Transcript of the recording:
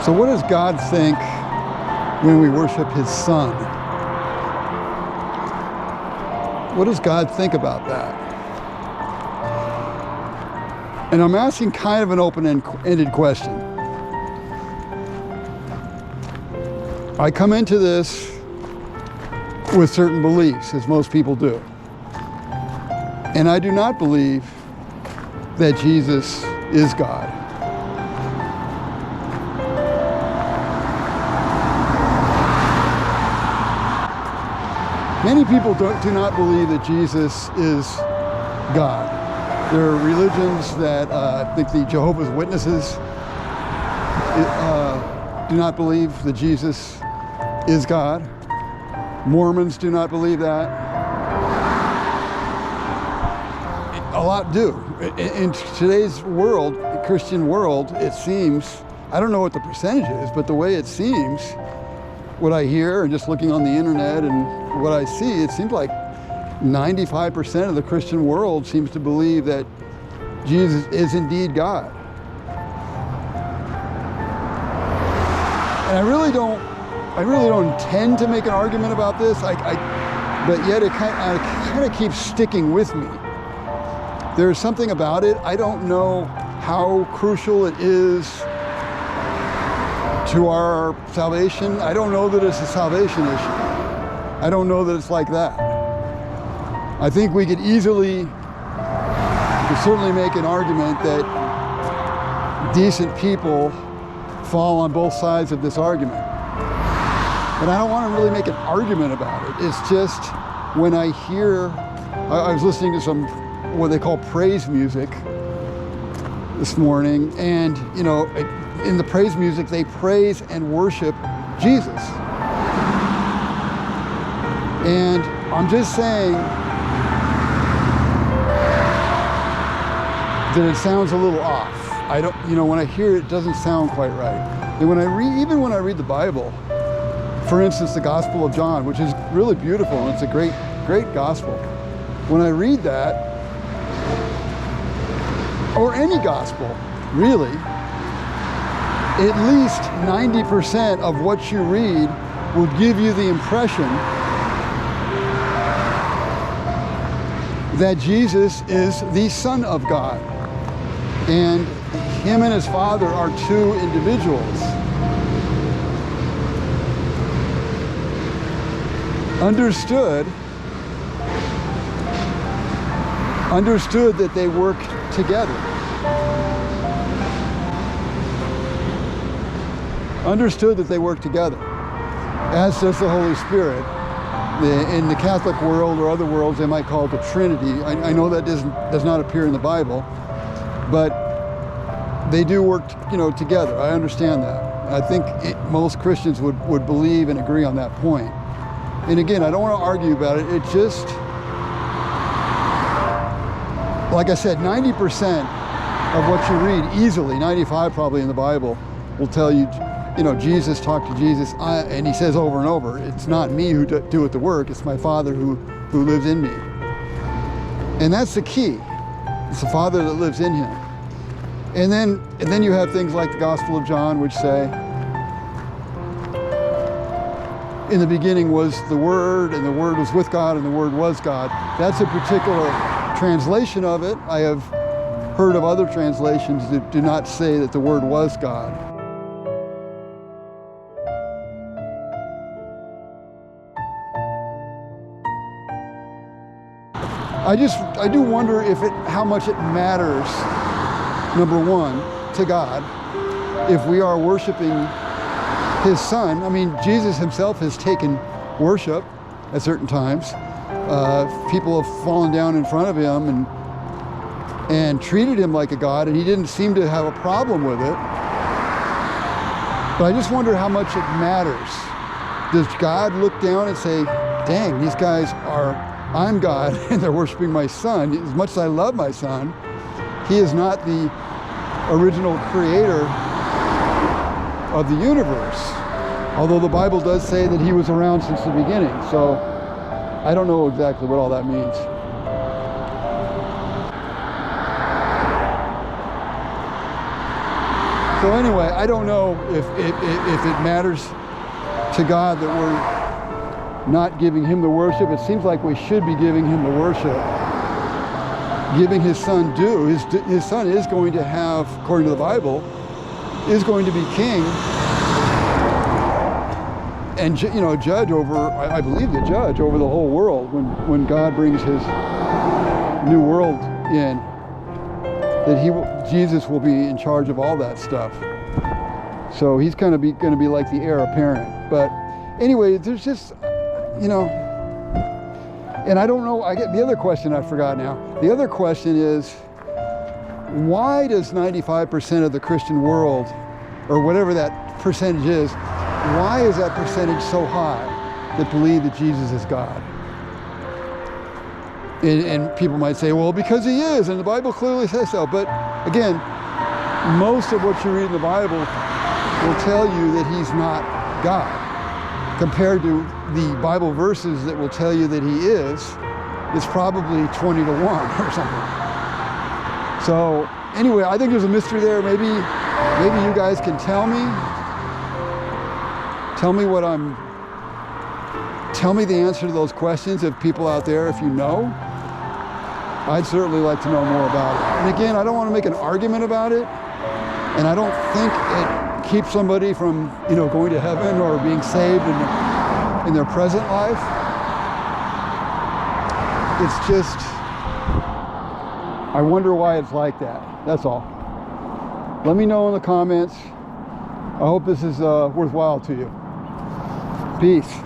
So what does God think when we worship his Son? What does God think about that? And I'm asking kind of an open-ended question. I come into this with certain beliefs, as most people do. And I do not believe that Jesus is God. Many people do not believe that Jesus is God. There are religions that I think the Jehovah's Witnesses do not believe that Jesus is God. Mormons do not believe that. A lot do. In today's world, the Christian world, it seems, I don't know what the percentage is, but the way it seems, what I hear and just looking on the internet and what I see, it seems like 95% of the Christian world seems to believe that Jesus is indeed God. And I really don't intend to make an argument about this, but yet it kind of keeps sticking with me. There's something about it. I don't know how crucial it is to our salvation. I don't know that it's a salvation issue. I don't know that it's like that. I think we could certainly make an argument that decent people fall on both sides of this argument. But I don't want to really make an argument about it. It's just when I hear, I was listening to some, what they call praise music this morning, and you know, in the praise music, they praise and worship Jesus. And I'm just saying that it sounds a little off. When I hear it, it doesn't sound quite right. And even when I read the Bible, for instance, the Gospel of John, which is really beautiful, and it's a great, great gospel. When I read that, or any gospel, really, at least 90% of what you read will give you the impression that Jesus is the Son of God. And him and his Father are two individuals. Understood that they work together. Understood that they work together, as does the Holy Spirit. In the Catholic world or other worlds, they might call it the Trinity. I know that does not appear in the Bible, but they do work, together. I understand that. I think most Christians would believe and agree on that point. And again, I don't want to argue about it. It just, like I said, 90% of what you read, easily, 95 probably in the Bible, will tell you, Jesus talked to Jesus, and he says over and over, it's not me who doeth the work, it's my Father who lives in me. And that's the key. It's the Father that lives in him. And then you have things like the Gospel of John, which say, in the beginning was the Word, and the Word was with God, and the Word was God. That's a particular translation of it. I have heard of other translations that do not say that the Word was God. I do wonder how much it matters, number one, to God, if we are worshiping his Son. I mean, Jesus himself has taken worship at certain times. People have fallen down in front of him and treated him like a god, and he didn't seem to have a problem with it. But I just wonder how much it matters. Does God look down and say, dang, these guys I'm God, and they're worshiping my Son. As much as I love my Son, he is not the original creator of the universe. Although the Bible does say that he was around since the beginning. So I don't know exactly what all that means. So anyway, I don't know if it matters to God that we're not giving him the worship. It seems like we should be giving him the worship, giving his son due. His son is going to have, according to the Bible, is going to be king and judge over, I believe, the judge over the whole world when God brings his new world in. That Jesus will be in charge of all that stuff. So he's going to be like the heir apparent. But anyway, there's just, and I don't know, I get the other question I forgot now. The other question is, why does 95% of the Christian world, or whatever that percentage is, why is that percentage so high that believe that Jesus is God? And people might say, well, because he is, and the Bible clearly says so. But again, most of what you read in the Bible will tell you that he's not God, compared to the Bible verses that will tell you that he is. It's probably 20 to 1 or something. So anyway, I think there's a mystery there. Maybe you guys can tell me the answer to those questions, if people out there, if you know. I'd certainly like to know more about it. And again, I don't want to make an argument about it, and I don't think it keeps somebody from, going to heaven or being saved in their present life. It's just, I wonder why it's like that. That's all. Let me know in the comments. I hope this is worthwhile to you. Peace.